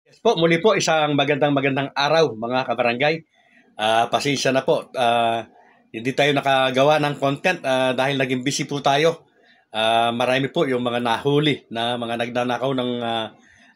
Yes po, muli po isang magandang araw mga kabarangay. Pasensya na po. Hindi tayo nakagawa ng content dahil naging busy po tayo. Marami po yung mga nahuli na mga nagnanakaw ng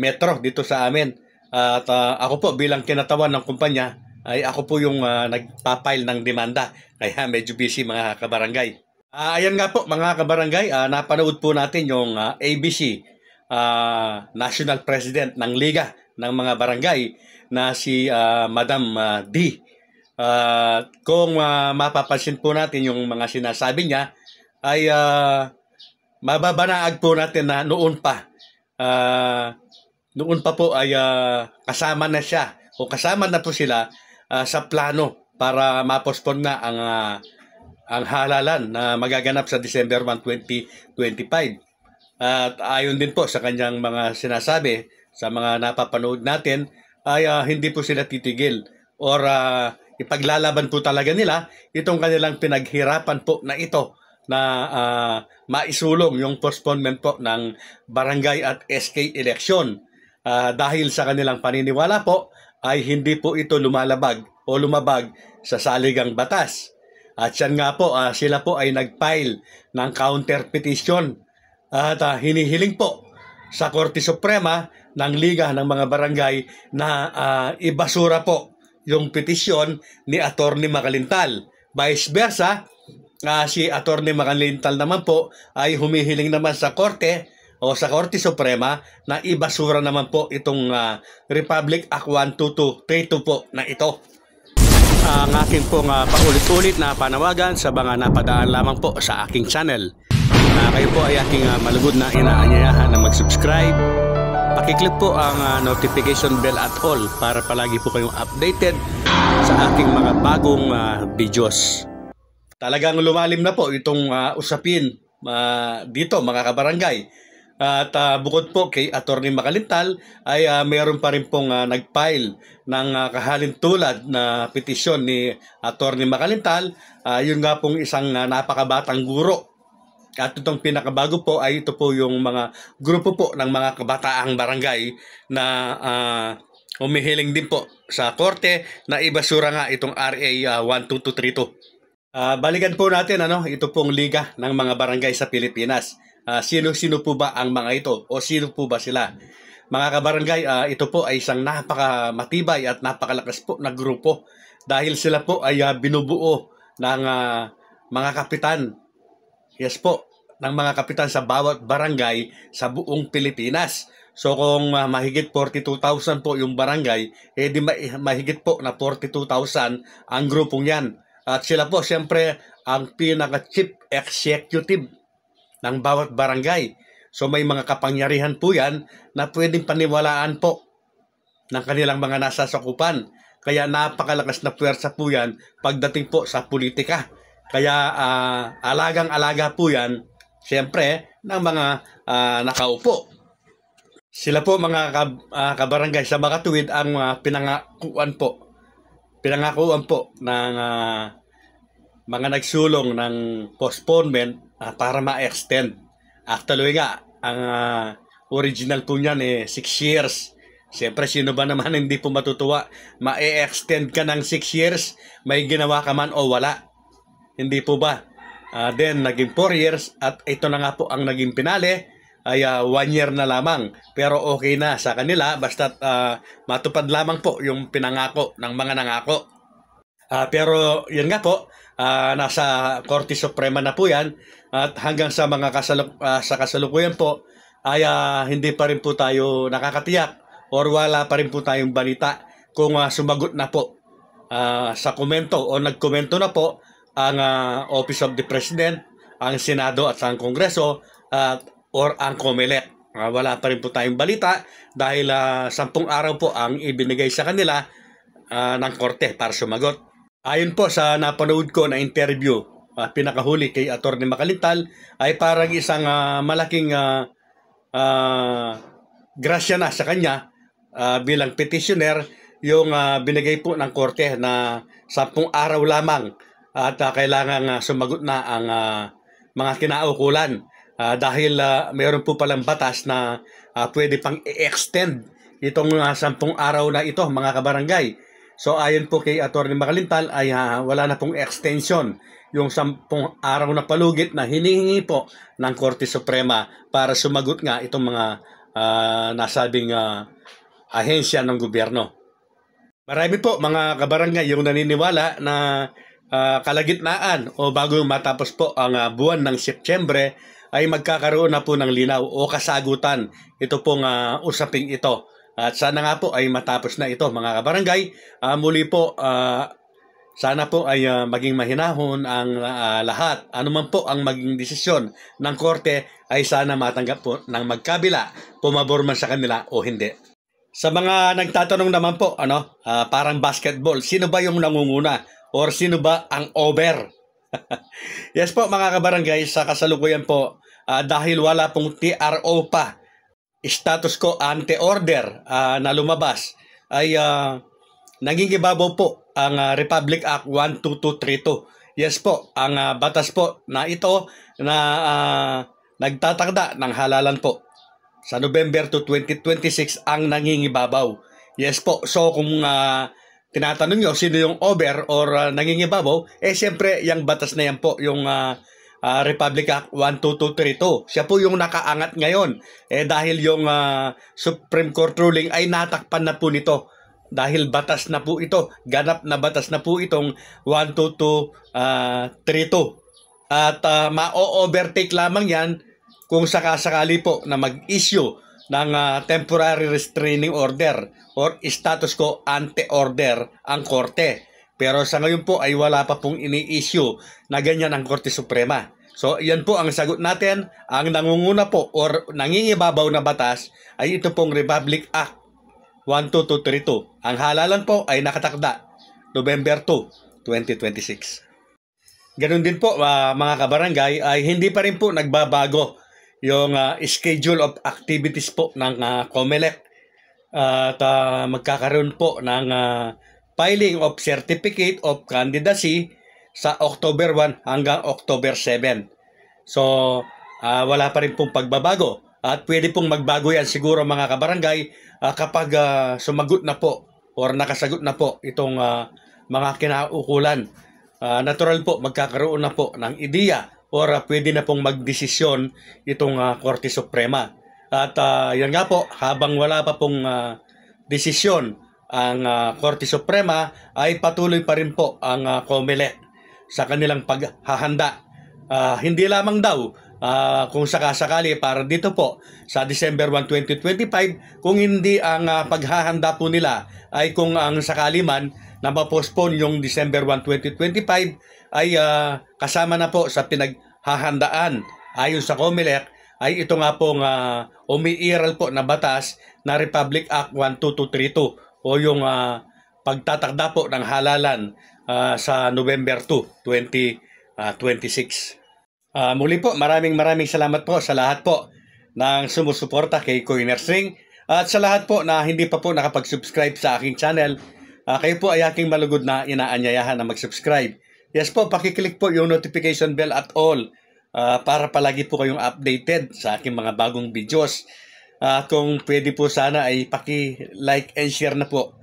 metro dito sa amin. At ako po bilang kinatawan ng kumpanya ay ako po yung nagpapile ng demanda. Kaya medyo busy mga kabarangay. Ayan nga po mga kabarangay, napanood po natin yung ABC National President ng Liga ng mga barangay na si Madam D. Kung mapapansin po natin yung mga sinasabi niya ay mababanaag po natin na noon pa po ay kasama na siya o kasama na po sila sa plano para ma-postpone na ang halalan na magaganap sa December 1, 2025. At ayon din po sa kanyang mga sinasabi sa mga napapanood natin ay hindi po sila titigil or ipaglalaban po talaga nila itong kanilang pinaghirapan po na ito na maisulong yung postponement po ng barangay at SK election. Dahil sa kanilang paniniwala po ay hindi po ito lumabag sa saligang batas. At yan nga po, sila po ay nag-file ng counter petition at hinihiling po sa Korte Suprema ng Liga ng mga Barangay na ibasura po yung petisyon ni Atty. Makalintal. Vice versa, si Atty. Makalintal naman po ay humihiling naman sa Korte o sa Korte Suprema na ibasura naman po itong Republic Act 12232 po na ito. Ang aking pong paulit-ulit na panawagan sa mga napadaan lamang po sa aking channel. Kayo po ay aking malugod na inaanyayahan na mag-subscribe. Pakiclick po ang notification bell at all para palagi po kayong updated sa aking mga bagong videos. Talagang lumalim na po itong usapin dito mga kabarangay. At bukod po kay Atty. Makalintal ay mayroon pa rin pong nag-file ng kahalintulad na petisyon ni Atty. Makalintal. Yun nga pong isang napakabatang guro. At itong pinakabago po ay ito po yung mga grupo po ng mga kabataang barangay na humihiling din po sa korte na ibasura nga itong RA 12232. Balikan po natin ito pong liga ng mga barangay sa Pilipinas. Sino-sino po ba ang mga ito o sino po ba sila? Mga kabarangay, ito po ay isang napakamatibay at napakalakas po na grupo dahil sila po ay binubuo ng mga kapitan. Yes po, ng mga kapitan sa bawat barangay sa buong Pilipinas. So kung mahigit 42,000 po yung barangay, di mahigit po na 42,000 ang grupong yan. At sila po siyempre ang pinaka-chief executive ng bawat barangay. So may mga kapangyarihan po yan na pwedeng paniwalaan po ng kanilang mga nasasakupan. Kaya napakalakas na puwersa po yan pagdating po sa politika. Kaya alagang-alaga po yan siyempre ng mga nakaupo. Sila po mga kabarangay sa makatuwid ang pinangakuan po ng mga nagsulong ng postponement para ma-extend. Actually nga, ang original po niyan 6 years. Siyempre, sino ba naman hindi po matutuwa? Ma-extend ka ng 6 years, may ginawa ka man o wala. Hindi po ba? Then, naging 4 years at ito na nga po ang naging pinali ay 1 year na lamang. Pero okay na sa kanila basta't matupad lamang po yung pinangako ng mga nangako. Pero yun nga po, nasa Korte Suprema na po yan at hanggang sa mga kasalukuyan po ay hindi pa rin po tayo nakakatiyak or wala pa rin po tayong balita kung sumagot na po sa komento o nagkomento na po ang Office of the President, ang Senado at ang Kongreso or ang COMELEC. Wala pa rin po tayong balita dahil 10 araw po ang ibinigay sa kanila ng korte para sumagot. Ayon po sa napanood ko na interview, pinakahuli kay Atty. Makalintal ay parang isang malaking grasya na sa kanya bilang petitioner yung binigay po ng korte na 10 araw lamang at kailangan sumagot na ang mga kinaukulan dahil mayroon po palang batas na pwede pang i-extend itong 10 araw na ito, mga kabarangay. So ayon po kay Atty. Makalintal ay wala na pong extension yung 10 araw na palugit na hinihingi po ng Korte Suprema para sumagot nga itong mga nasabing ahensya ng gobyerno. Marami po mga kabarangay yung naniniwala na kalagitnaan o bago matapos po ang buwan ng Setyembre ay magkakaroon na po ng linaw o kasagutan ito pong usaping ito. At sana nga po ay matapos na ito mga kabarangay. Muli po sana po ay maging mahinahon ang lahat. Ano man po ang maging desisyon ng korte ay sana matanggap po ng magkabila, pumabor man sa kanila o hindi. Sa mga nagtatanong naman po, parang basketball, sino ba yung nangunguna? Or sino ba ang over? Yes po mga kabarangay, sa kasalukuyan po, dahil wala pong TRO pa, status ko ante-order na lumabas, ay nangingibabaw po ang Republic Act 12232. Yes po, ang batas po na ito na nagtatakda ng halalan po sa November 2026 ang nangingibabaw. Yes po, so kung tinatanong nyo sino yung over or nangingibabaw, siyempre yung batas na yan po, yung Republic Act 12232. Siya po yung nakaangat ngayon. Dahil yung Supreme Court ruling ay natakpan na po nito. Dahil batas na po ito, ganap na batas na po itong 12232. At ma-overtake lamang yan kung sakasakali po na mag-issue ng temporary restraining order or status quo ante-order ang korte. Pero sa ngayon po ay wala pa pong ini-issue na ganyan ang Korte Suprema. So yan po ang sagot natin. Ang nangunguna po or nangingibabaw na batas ay ito pong Republic Act 12232. Ang halalan po ay nakatakda November 2, 2026. Ganun din po mga kabarangay ay hindi pa rin po nagbabago yung schedule of activities po ng COMELEC at magkakaroon po ng filing of Certificate of Candidacy sa October 1 hanggang October 7. So wala pa rin pong pagbabago at pwede pong magbago yan siguro mga kabarangay kapag sumagot na po or nakasagot na po itong mga kinaukulan. Natural po magkakaroon na po ng ideya or pwede na pong magdesisyon itong Korte Suprema. At yan nga po, habang wala pa pong desisyon ang Korte Suprema, ay patuloy pa rin po ang COMELEC sa kanilang paghahanda. Hindi lamang daw kung sakasakali para dito po sa December 1, 2025, kung hindi ang paghahanda po nila ay kung ang sakali man na ma-postpone yung December 1, 2025 ay kasama na po sa pinaghahandaan ayon sa COMELEC ay ito nga pong umiiral po na batas na Republic Act 12232 o yung pagtatakda po ng halalan sa November 2, 2026. Muli po, maraming salamat po sa lahat po ng sumusuporta kay Coiners Ring at sa lahat po na hindi pa po nakapag-subscribe sa aking channel. Kayo po ay aking malugod na inaanyayahan na mag-subscribe. Yes po, pakiclick po yung notification bell at all para palagi po kayong updated sa aking mga bagong videos. Kung pwede po sana ay paki-like and share na po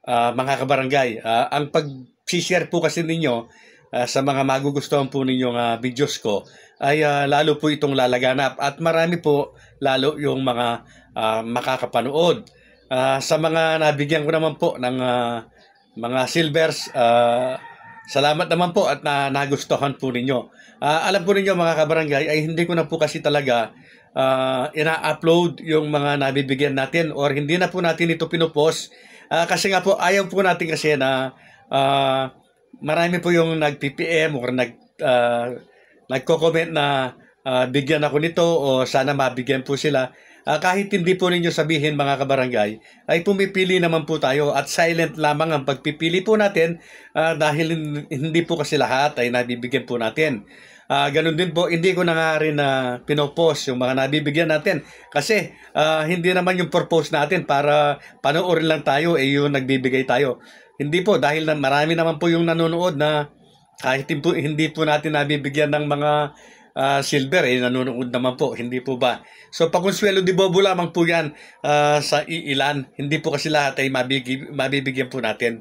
mga kabarangay. Ang pag-share po kasi ninyo sa mga magugustuhan po ninyong videos ko ay lalo po itong lalaganap at marami po lalo yung mga makakapanood. Sa mga nabigyan ko naman po ng mga silvers, salamat naman po at nagustuhan po ninyo. Alam po ninyo mga kabarangay ay hindi ko na po kasi talaga ina-upload yung mga nabibigyan natin or hindi na po natin ito pinupost kasi nga po ayaw po natin kasi na marami po yung nag-PPM or nagko-comment na bigyan ako nito o sana mabigyan po sila. Kahit hindi po ninyo sabihin mga kabarangay, ay pumipili naman po tayo at silent lamang ang pagpipili po natin dahil hindi po kasi lahat ay nabibigyan po natin. Ganun din po, hindi ko na nga rin pinopost yung mga nabibigyan natin kasi hindi naman yung purpose natin para panoorin lang tayo yung nagbibigay tayo. Hindi po, dahil marami naman po yung nanonood na kahit hindi po natin nabibigyan ng mga Silver, nanonood naman po, hindi po ba? So, pakonsuelo de bobo lamang po yan sa iilan. Hindi po kasi lahat ay mabibigyan po natin.